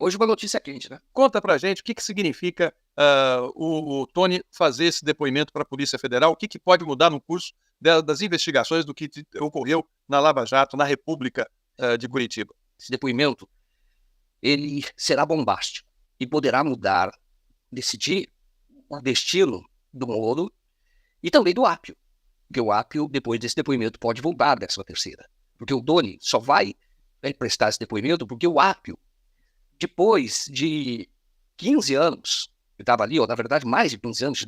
Hoje uma notícia quente, né? Conta pra gente o que significa o Tony fazer esse depoimento para a Polícia Federal, o que pode mudar no curso das investigações do que ocorreu na Lava Jato, na República de Curitiba. Esse depoimento, ele será bombástico e poderá mudar, decidir o destino do Moro e também do Apio. Porque o Apio, depois desse depoimento, pode voltar à 13ª. Porque o Tony só vai prestar esse depoimento porque o Apio, depois de 15 anos, ele estava ali, na verdade, mais de 15 anos, de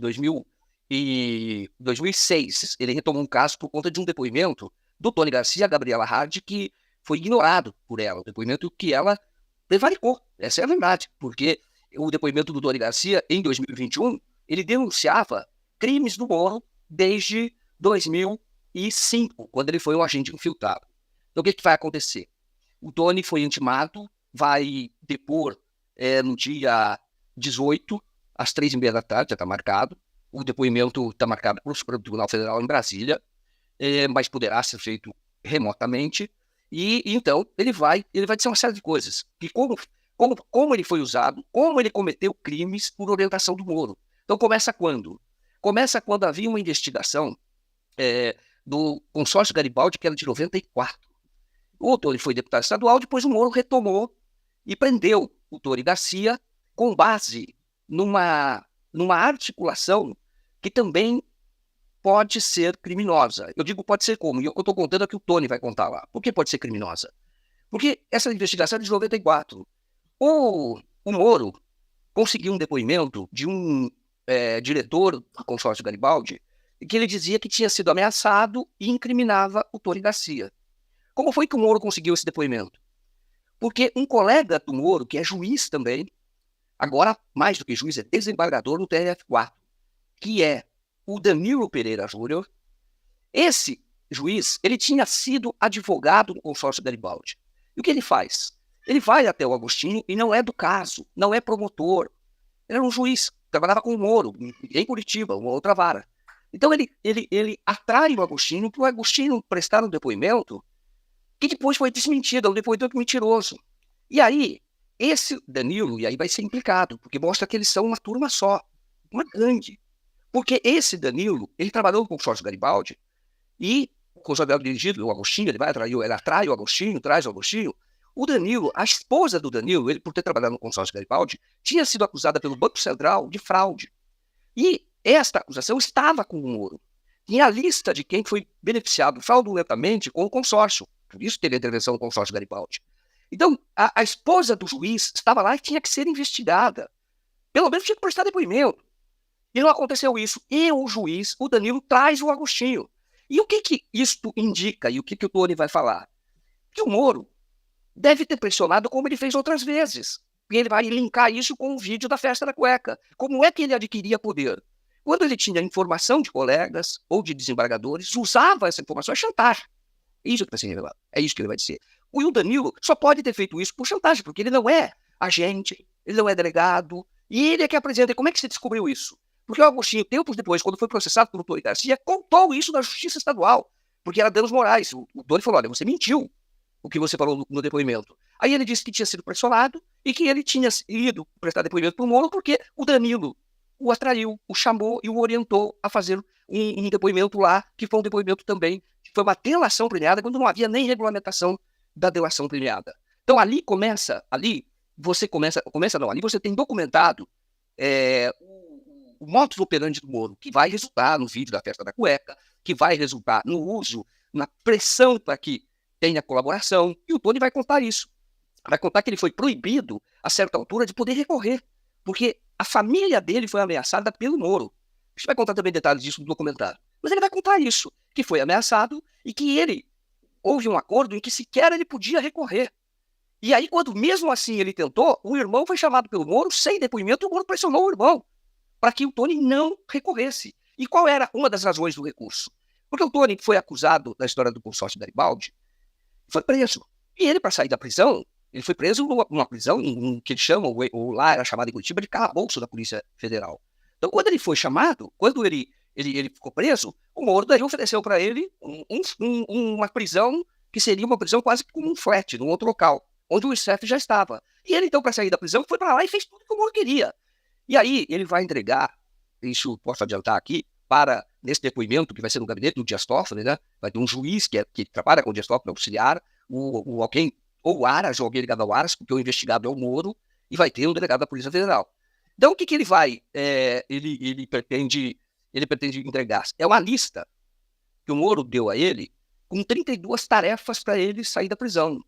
2006, ele retomou um caso por conta de um depoimento do Tony Garcia, a Gabriela Hard, que foi ignorado por ela, um depoimento que ela prevaricou, essa é a verdade, porque o depoimento do Tony Garcia, em 2021, ele denunciava crimes do Moro desde 2005, quando ele foi um agente infiltrado. Então, o que vai acontecer? O Tony foi intimado, vai depor no dia 18, às 3h30 da tarde, já está marcado. O depoimento está marcado para o Supremo Tribunal Federal em Brasília, mas poderá ser feito remotamente. E então ele vai dizer uma série de coisas. E como ele foi usado, como ele cometeu crimes por orientação do Moro. Então começa quando? Começa quando havia uma investigação do consórcio Garibaldi, que era de 94. O Tony foi deputado estadual, depois o Moro retomou e prendeu o Tony Garcia com base numa articulação que também pode ser criminosa. Eu digo pode ser como? E eu estou contando é que o Tony vai contar lá. Por que pode ser criminosa? Porque essa investigação é de 94. O Moro conseguiu um depoimento de um diretor do consórcio Garibaldi que ele dizia que tinha sido ameaçado e incriminava o Tony Garcia. Como foi que o Moro conseguiu esse depoimento? Porque um colega do Moro, que é juiz também, agora mais do que juiz, é desembargador no TRF4, que é o Danilo Pereira Júnior, esse juiz, ele tinha sido advogado do consórcio Garibaldi. E o que ele faz? Ele vai até o Agostinho e não é do caso, não é promotor. Ele era um juiz, trabalhava com o Moro, em Curitiba, uma outra vara. Então ele atrai o Agostinho para o Agostinho prestar um depoimento que depois foi desmentido, é um depoimento mentiroso. E aí, esse Danilo, e aí vai ser implicado, porque mostra que eles são uma turma só, uma gangue. Porque esse Danilo, ele trabalhou no consórcio Garibaldi, e o consórcio Garibaldi dirigido pelo Agostinho, ele atrai o Agostinho, traz o Agostinho. O Danilo, a esposa do Danilo, ele por ter trabalhado no consórcio Garibaldi, tinha sido acusada pelo Banco Central de fraude. E esta acusação estava com o Moro. Tinha a lista de quem foi beneficiado fraudulentamente com o consórcio. Por isso teve a intervenção do consórcio Garibaldi. Então, a esposa do juiz estava lá e tinha que ser investigada. Pelo menos tinha que prestar depoimento. E não aconteceu isso. E o juiz, o Danilo, traz o Agostinho. E o que isto indica? E o que o Tony vai falar? Que o Moro deve ter pressionado como ele fez outras vezes. E ele vai linkar isso com o vídeo da festa da cueca. Como é que ele adquiria poder? Quando ele tinha informação de colegas ou de desembargadores, usava essa informação a chantagem. É isso que vai ser revelado. É isso que ele vai dizer. O Danilo só pode ter feito isso por chantagem, porque ele não é agente, ele não é delegado, e ele é que apresenta. E como é que se descobriu isso? Porque o Agostinho, tempos depois, quando foi processado pelo Tony Garcia, contou isso na Justiça Estadual, porque era danos morais. O Tony falou, olha, você mentiu o que você falou no depoimento. Aí ele disse que tinha sido pressionado e que ele tinha ido prestar depoimento para o Moro porque o Danilo o atraiu, o chamou e o orientou a fazer um depoimento lá, que foi um depoimento também, que foi uma delação premiada, quando não havia nem regulamentação da delação premiada. Então ali você tem documentado o modus operandi do Moro, que vai resultar no vídeo da festa da cueca, que vai resultar no uso, na pressão para que tenha colaboração, e o Tony vai contar isso. Vai contar que ele foi proibido, a certa altura, de poder recorrer, porque a família dele foi ameaçada pelo Moro. A gente vai contar também detalhes disso no documentário. Mas ele vai contar isso, que foi ameaçado e que houve um acordo em que sequer ele podia recorrer. E aí, quando mesmo assim ele tentou, o irmão foi chamado pelo Moro sem depoimento, e o Moro pressionou o irmão para que o Tony não recorresse. E qual era uma das razões do recurso? Porque o Tony foi acusado da história do consórcio Garibaldi, foi preso. E ele, para sair da prisão, ele foi preso numa prisão que eles chamam, ou lá era chamado em Curitiba, de calabouço da Polícia Federal. Então, quando ele foi chamado, quando ele ficou preso, o Moro daí ofereceu para ele uma prisão que seria uma prisão quase como um flat, num outro local, onde o chefe já estava. E ele, então, para sair da prisão, foi para lá e fez tudo que o Moro queria. E aí ele vai entregar, isso posso adiantar aqui, nesse depoimento, que vai ser no gabinete do Dias Toffoli, né? Vai ter um juiz que trabalha com o Dias Toffoli, auxiliar, alguém, ou o Aras, ou alguém ligado ao Aras, porque o investigado é o Moro, e vai ter um delegado da Polícia Federal. Então, o que ele vai, ele pretende entregar? É uma lista que o Moro deu a ele com 32 tarefas para ele sair da prisão.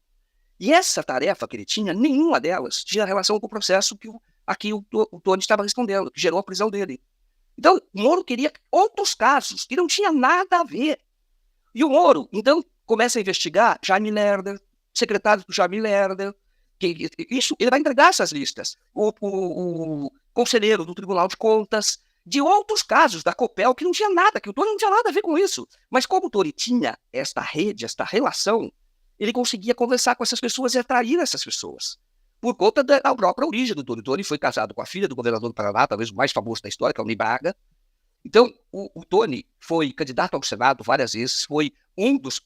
E essa tarefa que ele tinha, nenhuma delas tinha relação com o processo que aqui o Tony estava respondendo, que gerou a prisão dele. Então, o Moro queria outros casos que não tinha nada a ver. E o Moro, então, começa a investigar Jaime Lerner, secretário do Jaime Lerner, ele vai entregar essas listas. O conselheiro do Tribunal de Contas, de outros casos da Copel, que não tinha nada, que o Tony não tinha nada a ver com isso. Mas como o Tony tinha esta rede, esta relação, ele conseguia conversar com essas pessoas e atrair essas pessoas. Por conta da própria origem do Tony. O Tony foi casado com a filha do governador do Paraná, talvez o mais famoso da história, que é o Ney Braga. Então, o Tony foi candidato ao Senado várias vezes, foi um dos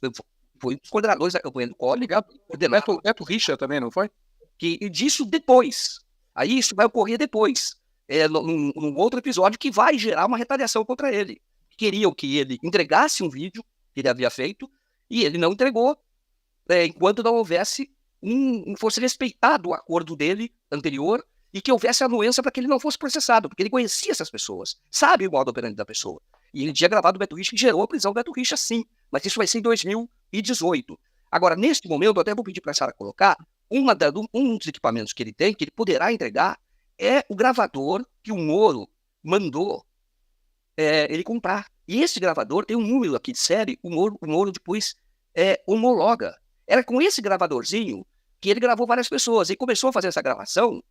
coordenadores da campanha do Collor. Beto Richa também, não foi? Que disso depois. Aí isso vai ocorrer depois, num outro episódio que vai gerar uma retaliação contra ele. Queriam que ele entregasse um vídeo que ele havia feito e ele não entregou, enquanto não houvesse fosse respeitado o acordo dele anterior e que houvesse anuência para que ele não fosse processado, porque ele conhecia essas pessoas, sabe o modo operante da pessoa. E ele tinha gravado o Beto Richa, que gerou a prisão do Beto Richa, sim, mas isso vai ser em 2018. Agora, neste momento, eu até vou pedir para a Sara colocar, um dos equipamentos que ele tem, que ele poderá entregar, é o gravador que o Moro mandou ele comprar. E esse gravador tem um número aqui de série, o Moro depois homologa. Era com esse gravadorzinho que ele gravou várias pessoas e começou a fazer essa gravação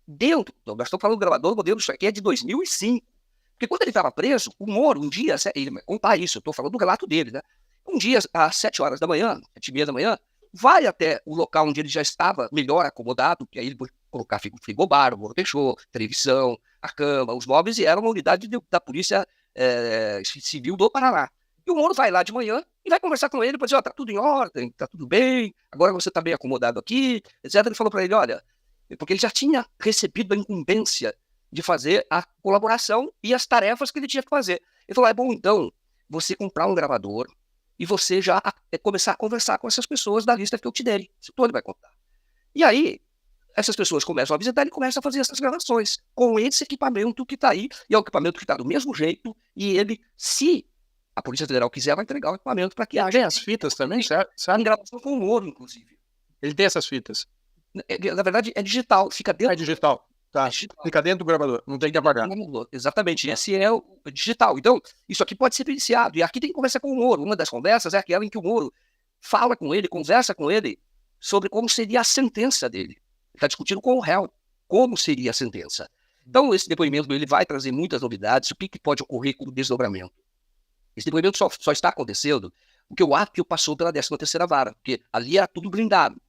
dentro. Nós estamos falando do gravador, modelo isso aqui é de 2005. Porque quando ele estava preso, o Moro, um dia, ele vai contar isso, eu estou falando do relato dele, né? Um dia, às 7 horas da manhã, 7h30 da manhã, vai até o local onde ele já estava melhor acomodado, que aí ele pôde colocar frigobar, o Moro deixou, televisão, a cama, os móveis, e era uma unidade da Polícia Civil do Paraná. E o Moro vai lá de manhã e vai conversar com ele para dizer, tá tudo em ordem, tá tudo bem, agora você tá bem acomodado aqui, etc. Ele falou para ele, olha, porque ele já tinha recebido a incumbência de fazer a colaboração e as tarefas que ele tinha que fazer. Ele falou, é bom então você comprar um gravador e você já começar a conversar com essas pessoas da lista que eu te dei. Isso todo ele vai contar. E aí, essas pessoas começam a visitar e começam a fazer essas gravações com esse equipamento que está aí, e é o equipamento que está do mesmo jeito, e ele, se a Polícia Federal quiser, vai entregar o equipamento para que haja. Tem as fitas também, certo? Em gravação com o Moro, inclusive. Ele tem essas fitas? Na verdade, é digital, fica dentro. É digital. Tá. Fica dentro do gravador, não tem que apagar. Exatamente, esse é o digital. Então, isso aqui pode ser periciado. E aqui tem que conversar com o Moro. Uma das conversas é aquela em que o Moro fala com ele, conversa com ele sobre como seria a sentença dele. Ele está discutindo com o réu como seria a sentença. Então, esse depoimento ele vai trazer muitas novidades. O que pode ocorrer com o desdobramento? Esse depoimento só está acontecendo porque o Apio passou pela 13ª Vara, porque ali era tudo blindado.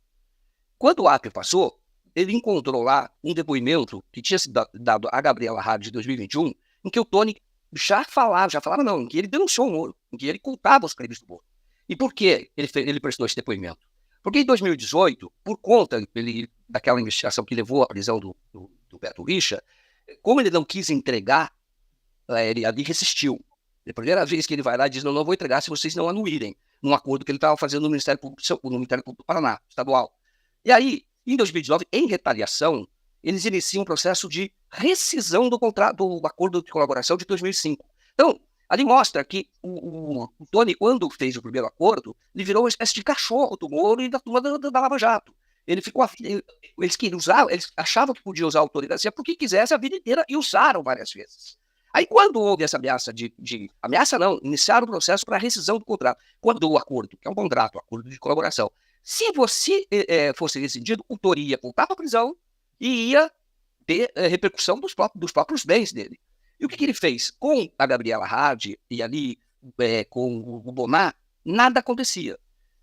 Quando o Apio passou, ele encontrou lá um depoimento que tinha sido dado a Gabriela Hard de 2021, em que o Tony já falava não, em que ele denunciou o Moro, em que ele culpava os crimes do Moro. E por que ele prestou esse depoimento? Porque em 2018, por conta daquela investigação que levou à prisão do Beto Richa, como ele não quis entregar, ele ali resistiu. É a primeira vez que ele vai lá e diz, não vou entregar se vocês não anuírem, num acordo que ele estava fazendo no Ministério Público do Paraná, estadual. E aí, em 2019, em retaliação, eles iniciam um processo de rescisão do contrato, do acordo de colaboração de 2005. Então, ali mostra que o Tony, quando fez o primeiro acordo, ele virou uma espécie de cachorro do Moro e da turma da Lava Jato. Eles achavam que podiam usar a autoridade porque quisesse a vida inteira e usaram várias vezes. Aí, quando houve essa ameaça iniciaram o processo para a rescisão do contrato. Quando o acordo, que é um contrato, acordo de colaboração, se você fosse rescindido, o Tony ia voltar para a prisão e ia ter repercussão dos próprios bens dele. E o que ele fez? Com a Gabriela Hard e ali com o Bonar, nada acontecia.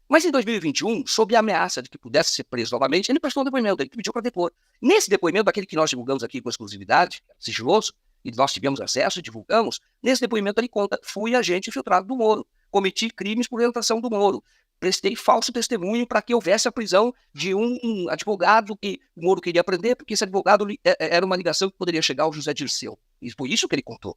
Mas em 2021, sob a ameaça de que pudesse ser preso novamente, ele prestou um depoimento, ele pediu para depor. Nesse depoimento, aquele que nós divulgamos aqui com exclusividade, sigiloso, e nós tivemos acesso e divulgamos, nesse depoimento ele conta, fui agente infiltrado do Moro, cometi crimes por orientação do Moro, prestei falso testemunho para que houvesse a prisão de um advogado que o Moro queria prender, porque esse advogado era uma ligação que poderia chegar ao José Dirceu. E foi isso que ele contou.